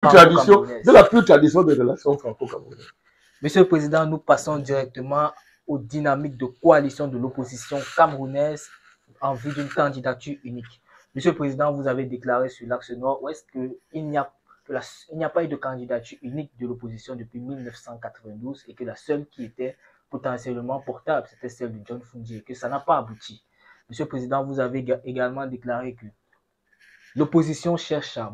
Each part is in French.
De la pure tradition des relations franco-camerounaises. Monsieur le Président, nous passons directement aux dynamiques de coalition de l'opposition camerounaise en vue d'une candidature unique. Monsieur le Président, vous avez déclaré sur l'axe nord-ouest qu'il n'y a pas eu de candidature unique de l'opposition depuis 1992 et que la seule qui était potentiellement portable, c'était celle de John Fundi et que ça n'a pas abouti. Monsieur le Président, vous avez également déclaré que l'opposition cherche un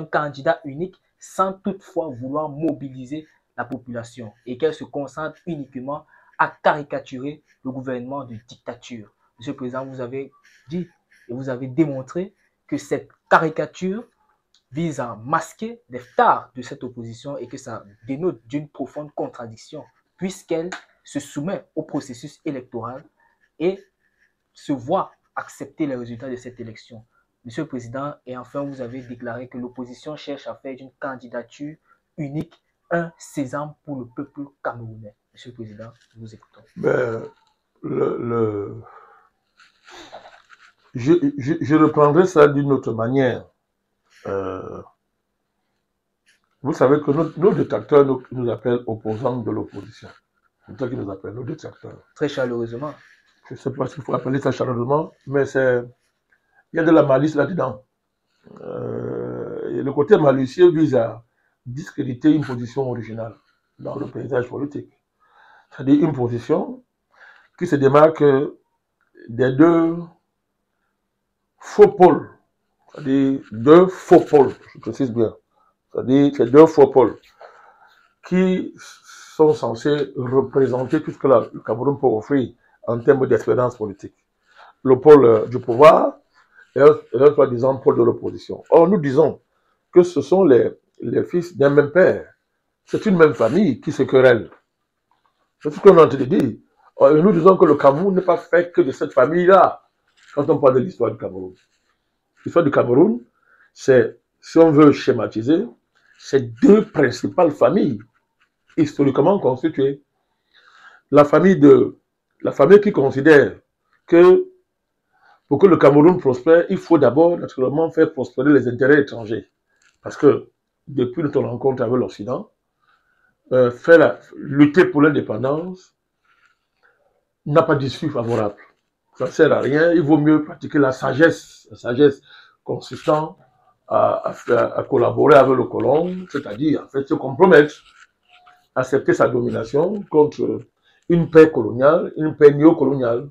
candidat unique sans toutefois vouloir mobiliser la population et qu'elle se concentre uniquement à caricaturer le gouvernement de dictature. Monsieur le Président, vous avez dit et vous avez démontré que cette caricature vise à masquer les tares de cette opposition et que ça dénote d'une profonde contradiction puisqu'elle se soumet au processus électoral et se voit accepter les résultats de cette élection. Monsieur le Président, et enfin, vous avez déclaré que l'opposition cherche à faire d'une candidature unique un sésame pour le peuple camerounais. Monsieur le Président, nous vous écoutons. Je reprendrai ça d'une autre manière. Vous savez que nos détracteurs nous appellent opposants de l'opposition. C'est ça qu'ils nous appellent, nos détracteurs. Très chaleureusement. Je ne sais pas s'il faut appeler ça chaleureusement, mais il y a de la malice là-dedans. Le côté malicieux vise à discréditer une position originale dans le paysage politique. C'est-à-dire une position qui se démarque des deux faux pôles. C'est-à-dire deux faux pôles, je précise bien. C'est-à-dire ces deux faux pôles qui sont censés représenter tout ce que le Cameroun peut offrir en termes d'expérience politique. Le pôle du pouvoir et le soi-disant pôle de l'opposition. Or, nous disons que ce sont les fils d'un même père. C'est une même famille qui se querelle. C'est ce qu'on est en train de dire. Or, nous disons que le Cameroun n'est pas fait que de cette famille-là quand on parle de l'histoire du Cameroun. L'histoire du Cameroun, c'est, si on veut schématiser, c'est deux principales familles historiquement constituées. La famille qui considère que pour que le Cameroun prospère, il faut d'abord naturellement faire prospérer les intérêts étrangers. Parce que depuis notre rencontre avec l'Occident, lutter pour l'indépendance n'a pas d'issue favorable. Ça ne sert à rien, il vaut mieux pratiquer la sagesse consistant à collaborer avec le colon, c'est-à-dire en fait se compromettre, accepter sa domination contre une paix coloniale, une paix néocoloniale,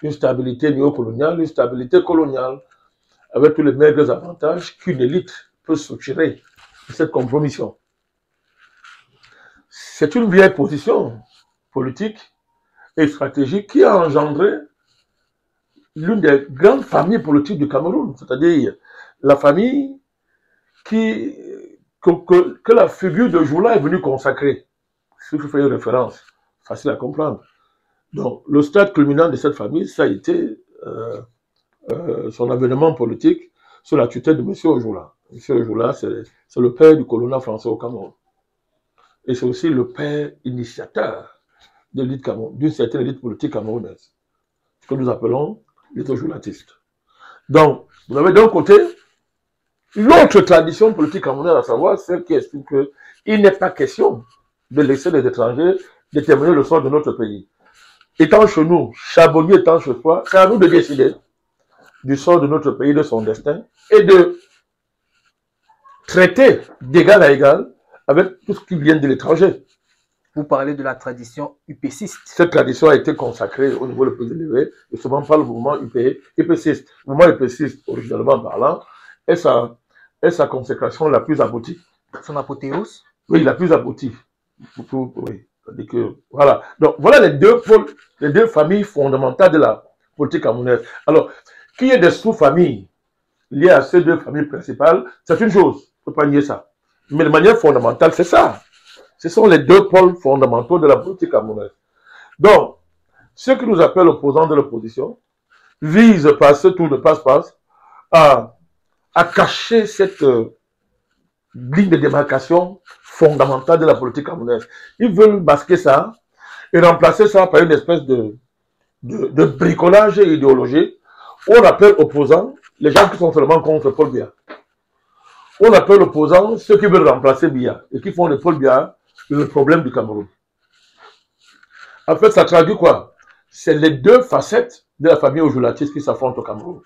une stabilité néocoloniale, une stabilité coloniale, avec tous les maigres avantages qu'une élite peut soutirer de cette compromission. C'est une vieille position politique et stratégique qui a engendré l'une des grandes familles politiques du Cameroun, c'est-à-dire la famille que la figure de Joula est venue consacrer. Si je fais une référence, facile à comprendre. Donc, le stade culminant de cette famille, ça a été son avènement politique sous la tutelle de M. Joula. M. Joula, c'est le père du colonel français au Cameroun. Et c'est aussi le père initiateur de l'élite Cameroun, d'une certaine élite politique camerounaise, ce que nous appelons les joulatistes. Donc, vous avez d'un côté l'autre tradition politique camerounaise, à savoir celle qui estime qu'il n'est pas question de laisser les étrangers déterminer le sort de notre pays. Étant chez nous, Charbonnier étant chez soi, c'est à nous de décider du sort de notre pays, de son destin, et de traiter d'égal à égal avec tout ce qui vient de l'étranger. Vous parlez de la tradition upéciste. Cette tradition a été consacrée au niveau le plus élevé, et souvent par le mouvement upéciste. Le mouvement upéciste, originalement parlant, est sa consécration la plus aboutie. Son apothéose? Oui, la plus aboutie. Oui. Voilà. Donc, voilà les deux familles fondamentales de la politique camerounaise. Alors, qu'il y ait des sous-familles liées à ces deux familles principales, c'est une chose. Il ne faut pas nier ça. Mais de manière fondamentale, c'est ça. Ce sont les deux pôles fondamentaux de la politique camerounaise. Donc, ceux qui nous appellent opposants de l'opposition visent par ce tour de passe-passe à cacher cette ligne de démarcation fondamentale de la politique camerounaise. Ils veulent masquer ça et remplacer ça par une espèce de bricolage idéologique où on appelle opposants les gens qui sont seulement contre Paul Biya. On appelle l'opposant ceux qui veulent remplacer Biya et qui font de Paul Biya le problème du Cameroun. En fait, ça traduit quoi? C'est les deux facettes de la famille Ojulatis qui s'affrontent au Cameroun.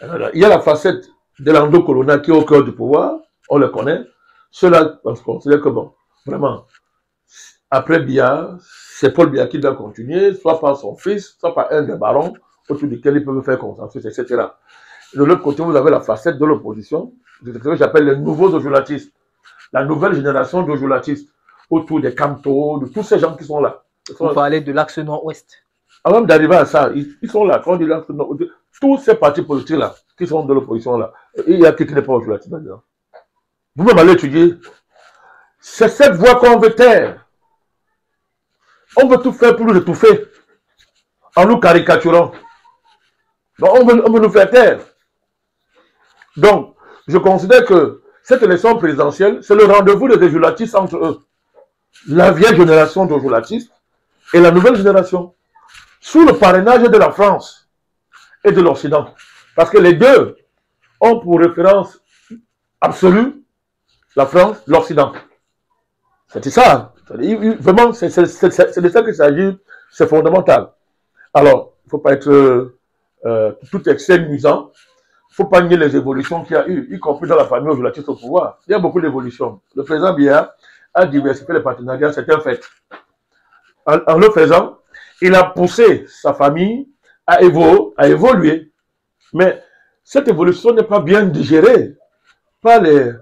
Il y a la facette de l'endo-colonial qui est au cœur du pouvoir, on le connaît. Ceux-là, on se considère que bon, vraiment, après Biya, c'est Paul Biya qui doit continuer, soit par son fils, soit par un des barons autour duquel ils peuvent faire consensus, etc. De l'autre côté, vous avez la facette de l'opposition, ce que j'appelle les nouveaux Ojulatistes, la nouvelle génération d'Ojulatistes, autour des Camto, de tous ces gens qui sont là. Vous parlez de l'axe nord-ouest. Avant d'arriver à ça, ils sont là. Quand on dit l'axe nord-ouest, tous ces partis politiques-là, qui sont de l'opposition là, il y a qui n'est pas Ojolatiste là-dedans. Vous-même allez étudier. C'est cette voie qu'on veut taire. On veut tout faire pour nous étouffer, en nous caricaturant. Donc on veut nous faire taire. Donc, je considère que cette élection présidentielle, c'est le rendez-vous des Ojulatistes entre eux. La vieille génération d'Ojulatistes et la nouvelle génération. Sous le parrainage de la France et de l'Occident. Parce que les deux ont pour référence absolue la France, l'Occident. C'était ça. Vraiment, c'est de ça qu'il s'agit. C'est fondamental. Alors, il ne faut pas être tout excès nuisant. Il ne faut pas nier les évolutions qu'il y a eu, y compris dans la famille Ojulatis au pouvoir. Il y a beaucoup d'évolutions. Le président Biya a diversifié les partenariats, c'est un fait. En le faisant, il a poussé sa famille à évoluer. Mais cette évolution n'est pas bien digérée par les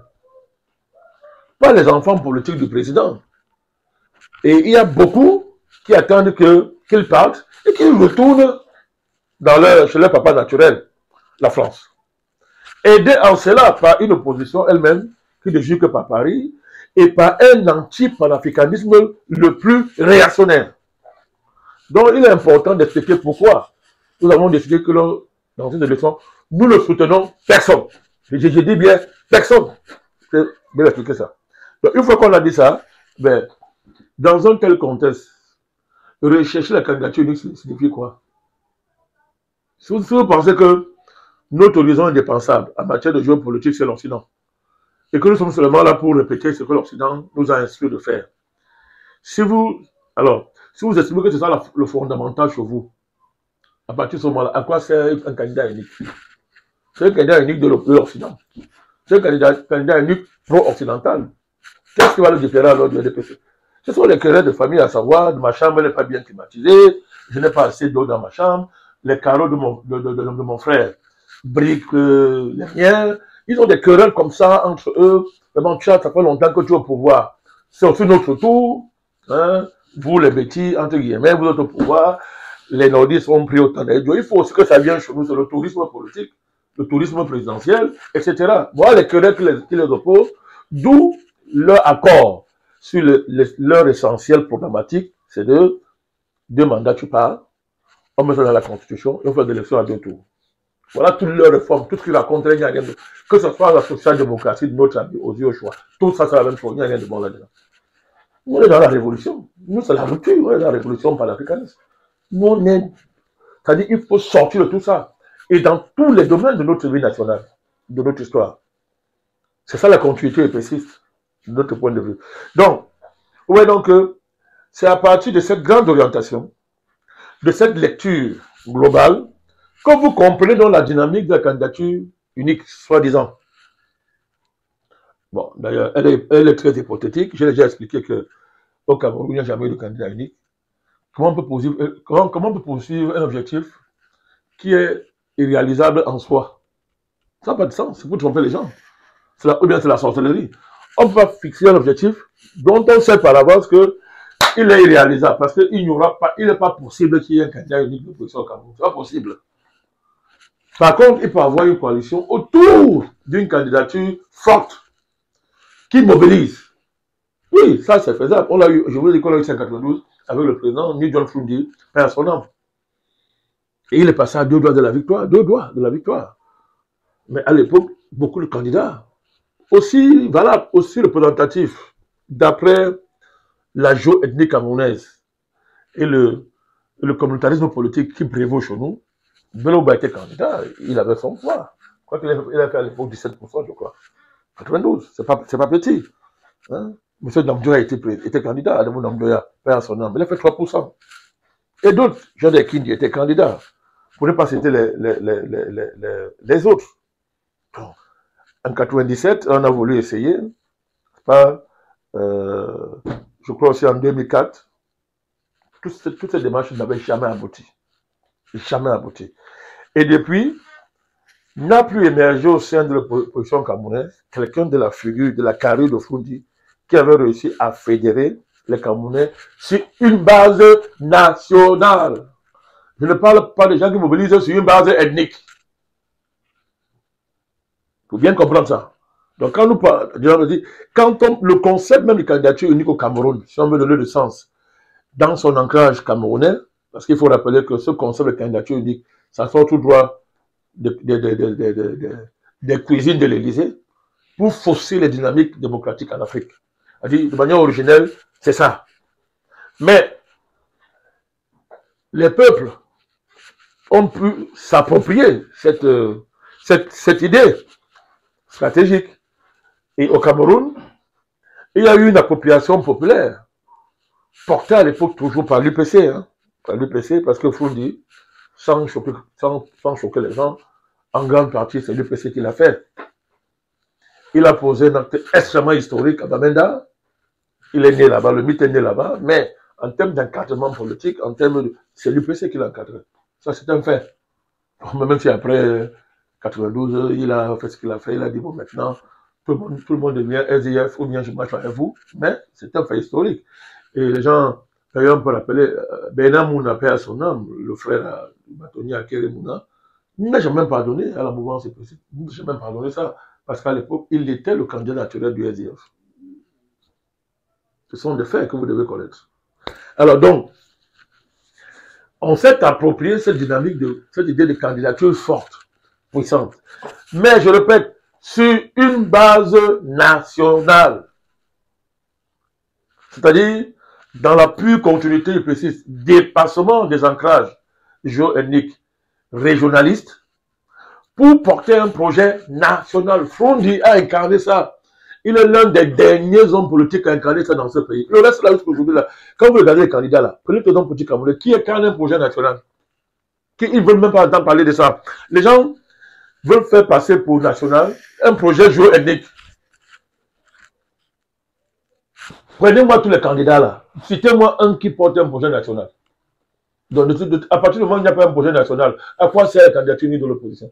enfants politiques du président. Et il y a beaucoup qui attendent qu'il parte et qu'il retourne chez leur papa naturel, la France. Aidé en cela par une opposition elle-même qui ne joue que par Paris et par un anti-panafricanisme le plus réactionnaire. Donc il est important d'expliquer pourquoi nous avons décidé que dans une élection, nous ne soutenons personne. Je dis bien personne. Je vais bien expliquer ça. Donc une fois qu'on a dit ça, ben, dans un tel contexte, rechercher la candidature unique signifie quoi? Si vous pensez que notre horizon indépensable en matière de géopolitique, c'est l'Occident, et que nous sommes seulement là pour répéter ce que l'Occident nous a instruit de faire. Si vous estimez que c'est ça le fondamental chez vous, à partir de ce moment-là, à quoi sert un candidat unique? C'est un candidat unique de l'Occident. C'est un candidat unique pro-occidental. Qu'est-ce qui va le différer alors du RDPC? Ce sont les querelles de famille, à savoir, ma chambre n'est pas bien climatisée, je n'ai pas assez d'eau dans ma chambre, les carreaux de mon frère briquent les miens. Ils ont des querelles comme ça entre eux. Vraiment, ça fait longtemps que tu es au pouvoir. C'est aussi notre tour. Hein? Vous, les bêtis, entre guillemets, vous êtes au pouvoir. Les nordistes ont pris autant d'aide. Il faut aussi que ça vienne chez nous, c'est le tourisme politique, le tourisme présidentiel, etc. Voilà les querelles qui les opposent, d'où leur accord sur leur essentiel programmatique, c'est deux mandats, tu pars, on met ça dans la Constitution et on fait des élections à 2 tours. Voilà toutes leurs réformes, tout ce qu'ils racontent, il n'y a rien de... Que ce soit la social-démocratie de notre ami, aux yeux au choix, tout ça, c'est la même chose, il n'y a rien de bon là-dedans. On est dans la révolution. Nous, c'est la rupture, on est dans la révolution panafricaniste. Nous, on est... C'est-à-dire qu'il faut sortir de tout ça. Et dans tous les domaines de notre vie nationale, de notre histoire. C'est ça la continuité épaissiste, de notre point de vue. Donc, vous voyez donc que c'est à partir de cette grande orientation, de cette lecture globale, que vous comprenez dans la dynamique de la candidature unique, soi-disant. Bon, d'ailleurs, elle est très hypothétique. J'ai déjà expliqué qu'au Cameroun, il n'y a jamais eu de candidat unique. Comment on peut poursuivre un objectif qui est irréalisable en soi? Ça n'a pas de sens, c'est pour tromper les gens. Ou bien c'est la sorcellerie. On ne peut pas fixer un objectif dont on sait par avance qu'il est irréalisable, parce qu'il n'est pas possible qu'il y ait un candidat unique de position au Cameroun. Ce n'est pas possible. Par contre, il peut y avoir une coalition autour d'une candidature forte qui mobilise. Oui, ça c'est faisable. On l'a eu, je vous l'ai dit qu'on l'a eu en 1992 avec le président New John Frundi, père son nom. Et il est passé à 2 doigts de la victoire, 2 doigts de la victoire. Mais à l'époque, beaucoup de candidats, aussi valable, aussi représentatif, d'après la géo-ethnie camerounaise et le communautarisme politique qui prévaut chez nous, Belouba était candidat, il avait son poids. Je crois qu'il a fait à l'époque 17%, je crois. 92, c'est pas petit. Hein? Monsieur Namjoya était candidat, Adamou Namjoya, perd son nom, il a fait 3%. Et d'autres, Jean Kindi étaient candidats. Pour ne pas citer les autres. En 97, on a voulu essayer, je crois aussi en 2004, toutes ces démarches n'avaient jamais abouti. Jamais abouti. Et depuis, n'a plus émergé au sein de l'opposition camerounaise quelqu'un de la figure, de la carrure de Foundi, qui avait réussi à fédérer les Camerounais sur une base nationale. Je ne parle pas des gens qui mobilisent sur une base ethnique. Il faut bien comprendre ça. Donc quand nous parlons, le concept même de candidature unique au Cameroun, si on veut donner du sens, dans son ancrage camerounais, parce qu'il faut rappeler que ce concept de candidature unique, ça sort tout droit des cuisines de l'Élysée pour fausser les dynamiques démocratiques en Afrique. C'est-à-dire, de manière originelle, c'est ça. Mais les peuples ont pu s'approprier cette idée stratégique. Et au Cameroun, il y a eu une appropriation populaire, portée à l'époque toujours par l'UPC, hein, par l'UPC, parce que Foundi, sans choquer les gens, en grande partie, c'est l'UPC qui l'a fait. Il a posé un acte extrêmement historique à Bamenda. Il est né là-bas, le mythe est né là-bas, mais en termes d'encadrement politique, c'est l'UPC qui l'a encadré. Ça, c'est un fait. Même si après 92, il a fait ce qu'il a fait, il a dit, bon, maintenant, tout le monde devient SDF ou bien je marche avec vous, mais c'est un fait historique. Et les gens, d'ailleurs, on peut rappeler, Bernard Mouna, paix à son âme, le frère du bâtonnier Akere Mouna, n'a jamais pardonné à la mouvance EPC. Il n'a jamais pardonné ça, parce qu'à l'époque, il était le candidat naturel du SDF. Ce sont des faits que vous devez connaître. Alors donc, on s'est approprié cette dynamique, cette idée de candidature forte, puissante. Mais je répète, sur une base nationale. C'est-à-dire, dans la pure continuité du précis, dépassement des ancrages géo-ethniques régionalistes, pour porter un projet national. Foundi a incarné ça. Il est l'un des derniers hommes politiques à incarner ça dans ce pays. Le reste, là, aujourd'hui, là, quand vous regardez les candidats, là, prenez les hommes politiques camerounais qui incarnent un projet national. Ils ne veulent même pas entendre parler de ça. Les gens veulent faire passer pour national un projet géo-ethnique. Prenez-moi tous les candidats là. Citez-moi un qui porte un projet national. Donc, à partir du moment où il n'y a pas un projet national, à quoi sert la candidature de l'opposition?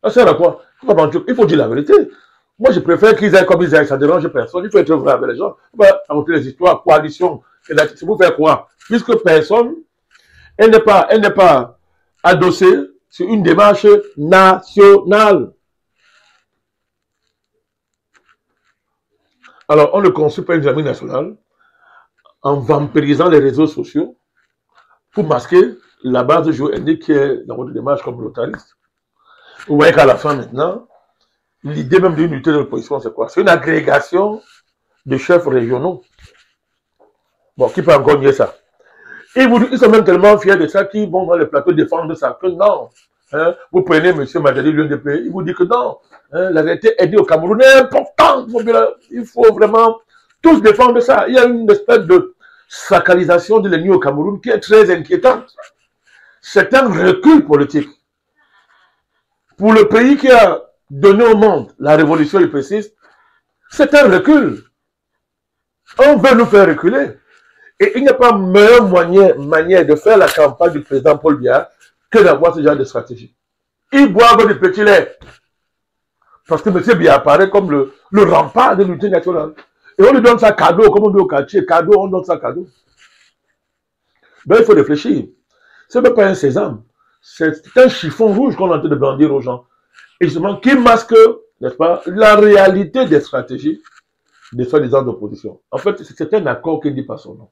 Ça sert à quoi? Il faut dire la vérité. Moi, je préfère qu'ils aillent comme ils aillent, ça ne dérange personne. Il faut être vrai avec les gens. Il faut raconter les histoires, coalition. C'est pour faire quoi? Puisque personne, elle n'est pas adossée sur une démarche nationale. Alors, on ne construit pas une dynamique nationale en vampirisant les réseaux sociaux pour masquer la base géo-ethnique qui est dans votre démarche communautariste. Vous voyez qu'à la fin, maintenant, l'idée même d'une unité de l'opposition, c'est quoi? C'est une agrégation de chefs régionaux. Bon, qui peut encore nier ça? Ils sont même tellement fiers de ça qu'ils vont dans les plateaux défendre ça. Que non. Hein, vous prenez M. Majadi, l'UNDP, il vous dit que non. Hein, la réalité est au Cameroun est importante. Il faut vraiment tous défendre ça. Il y a une espèce de sacralisation de l'ennemi au Cameroun qui est très inquiétante. C'est un recul politique. Pour le pays qui a donné au monde la révolution épéciste, c'est un recul. On veut nous faire reculer. Et il n'y a pas meilleure manière de faire la campagne du président Paul Biya que d'avoir ce genre de stratégie. Ils boivent du petit lait. Parce que M. Biya apparaît comme le rempart de l'unité nationale. Et on lui donne ça cadeau, comme on dit au quartier, cadeau, on donne ça cadeau. Ben, il faut réfléchir. Ce n'est pas un sésame. C'est un chiffon rouge qu'on est en train de brandir aux gens. Et justement, qui masque, n'est-ce pas, la réalité des stratégies des soi-disant d'opposition. En fait, c'est un accord qui ne dit pas son nom.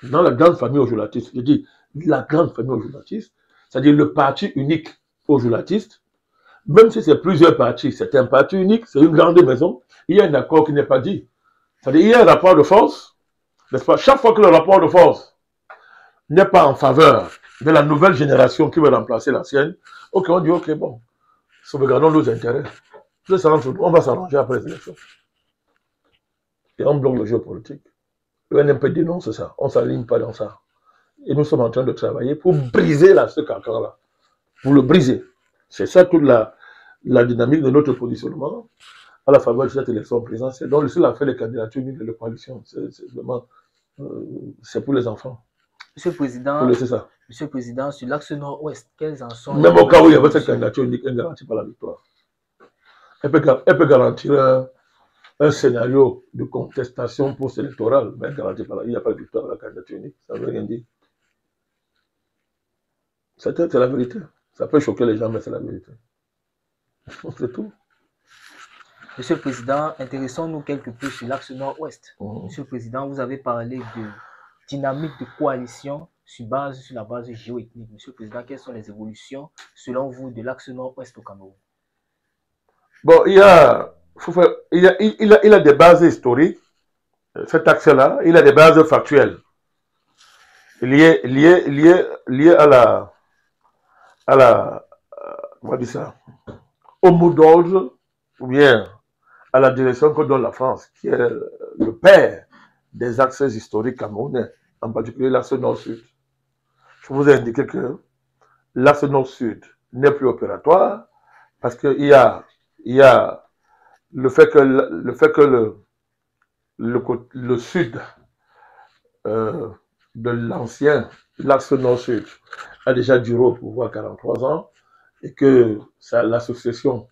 Dans la grande famille ojolatiste, je dis la grande famille ojolatiste, c'est-à-dire le parti unique ojolatiste, même si c'est plusieurs partis, c'est un parti unique, c'est une grande maison, il y a un accord qui n'est pas dit. C'est-à-dire il y a un rapport de force, n'est-ce pas? Chaque fois que le rapport de force n'est pas en faveur de la nouvelle génération qui va remplacer l'ancienne, ok, on dit ok, bon, sauvegardons nos intérêts. Tout ça entre nous, on va s'arranger après les élections. Et on bloque le jeu politique. Le NMP dénonce ça. On ne s'aligne pas dans ça. Et nous sommes en train de travailler pour briser là, ce carcan-là. Pour le briser. C'est ça toute la dynamique de notre positionnement à la faveur de cette élection présidentielle. Donc, le seul affaire des candidatures et de coalition, c'est vraiment, c'est pour les enfants. Monsieur le Président, pour laisser ça. Monsieur le Président, sur l'axe nord-ouest, quels en sont... Même au cas où il y avait cette candidature unique, elle ne garantit pas la victoire. Elle peut garantir un scénario de contestation post-électorale, mais elle ne garantit pas. Il n'y a pas de victoire à la candidature unique. Ça ne veut rien dire. C'est la vérité. Ça peut choquer les gens, mais c'est la vérité. C'est tout. Monsieur le Président, intéressons-nous quelque peu sur l'axe nord-ouest. Monsieur le Président, vous avez parlé de dynamique de coalition sur la base géoethnique. Monsieur le Président, quelles sont les évolutions, selon vous, de l'axe nord-ouest au Cameroun? Bon, il a des bases historiques, cet axe-là, il a des bases factuelles liées comment dire ça, au mot d'ordre, ou bien à la direction que donne la France, qui est le père des axes historiques camerounais, en particulier l'axe nord-sud. Je vous ai indiqué que l'axe nord-sud n'est plus opératoire parce qu'il y a le fait que le sud de l'ancien, l'axe nord-sud, a déjà duré au pouvoir 43 ans et que l'association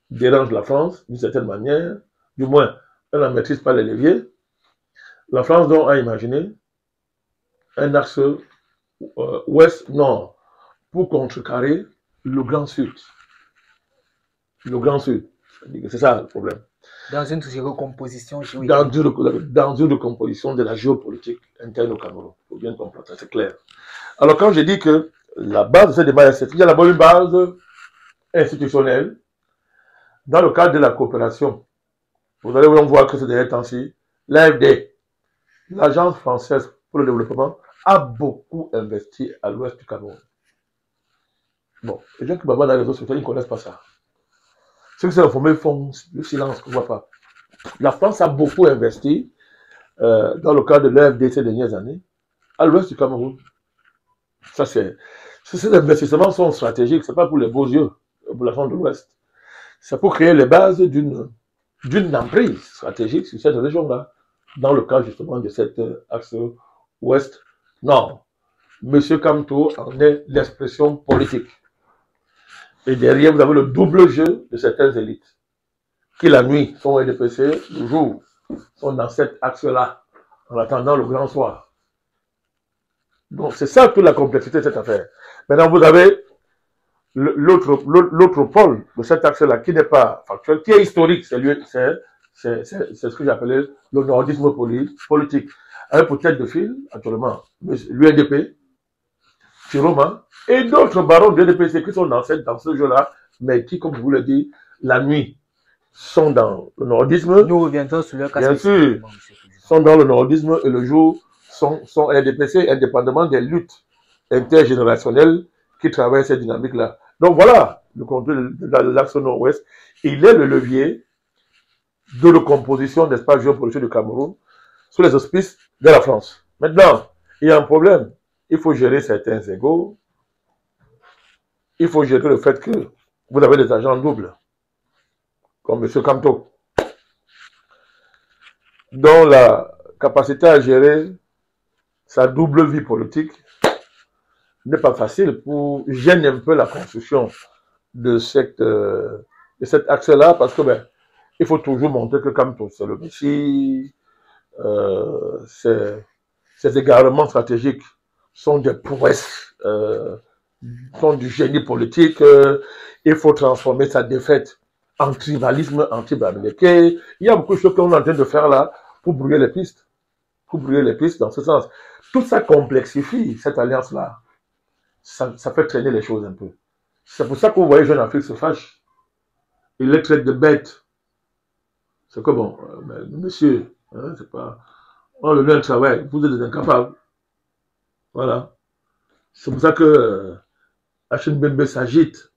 dérange la France d'une certaine manière, du moins, elle ne maîtrise pas les leviers. La France donc a imaginé un axe ouest-nord pour contrecarrer le Grand Sud. Le Grand Sud. C'est ça le problème. Dans une recomposition géopolitique. Dans une recomposition de la géopolitique interne au Cameroun. Il faut bien comprendre ça, c'est clair. Alors quand je dis que la base de ce débat, il y a d'abord une base institutionnelle. Dans le cadre de la coopération, vous allez voir que ces derniers temps-ci, l'AFD, l'Agence française pour le développement, a beaucoup investi à l'ouest du Cameroun. Bon, les gens qui babent dans les réseaux sociaux, ils ne connaissent pas ça. Ceux qui sont informés font le silence, qu'on ne voit pas. La France a beaucoup investi dans le cadre de l'AFD ces dernières années à l'ouest du Cameroun. Ça, ces investissements sont stratégiques, ce n'est pas pour les beaux yeux, pour la France de l'Ouest. C'est pour créer les bases d'une emprise stratégique sur cette région-là, dans le cadre justement de cet axe ouest-nord. Monsieur Kamto en est l'expression politique. Et derrière, vous avez le double jeu de certaines élites, qui la nuit sont RDPC, le jour sont dans cet axe-là, en attendant le grand soir. Donc c'est ça toute la complexité de cette affaire. Maintenant, vous avez l'autre pôle de cet axe-là qui n'est pas factuel, qui est historique, c'est ce que j'appelais le nordisme politique. Avec pour tête de file, actuellement, l'UNDP, Chiroma, et d'autres barons de l'UNDP qui sont dans ce jeu-là, mais qui, comme je vous l'ai dit, la nuit, sont dans le nordisme. Nous reviendrons sur le cas. Bien sûr, sont dans le nordisme et le jour sont RDPC, indépendamment des luttes intergénérationnelles qui travaillent cette dynamique-là. Donc voilà, le contrôle de l'axe nord-ouest, il est le levier de recomposition d'espace géopolitique du Cameroun sous les auspices de la France. Maintenant, il y a un problème. Il faut gérer certains égos. Il faut gérer le fait que vous avez des agents doubles, comme M. Kamto, dont la capacité à gérer sa double vie politique n'est pas facile pour gêner un peu la construction de cet axe-là, parce que il faut toujours montrer que Kamto, c'est le Messie, ses égarements stratégiques sont des prouesses, sont du génie politique, il faut transformer sa défaite en tribalisme anti-bamileke. Il y a beaucoup de choses qu'on est en train de faire là pour brouiller les pistes. Pour brouiller les pistes dans ce sens. Tout ça complexifie cette alliance-là. Ça fait traîner les choses un peu. C'est pour ça que vous voyez Jeune Afrique se fâche. Il les traite de bêtes. C'est que bon, monsieur, hein, c'est pas... On le met un travail, vous êtes des incapables. Voilà. C'est pour ça que Hachin Bembe s'agite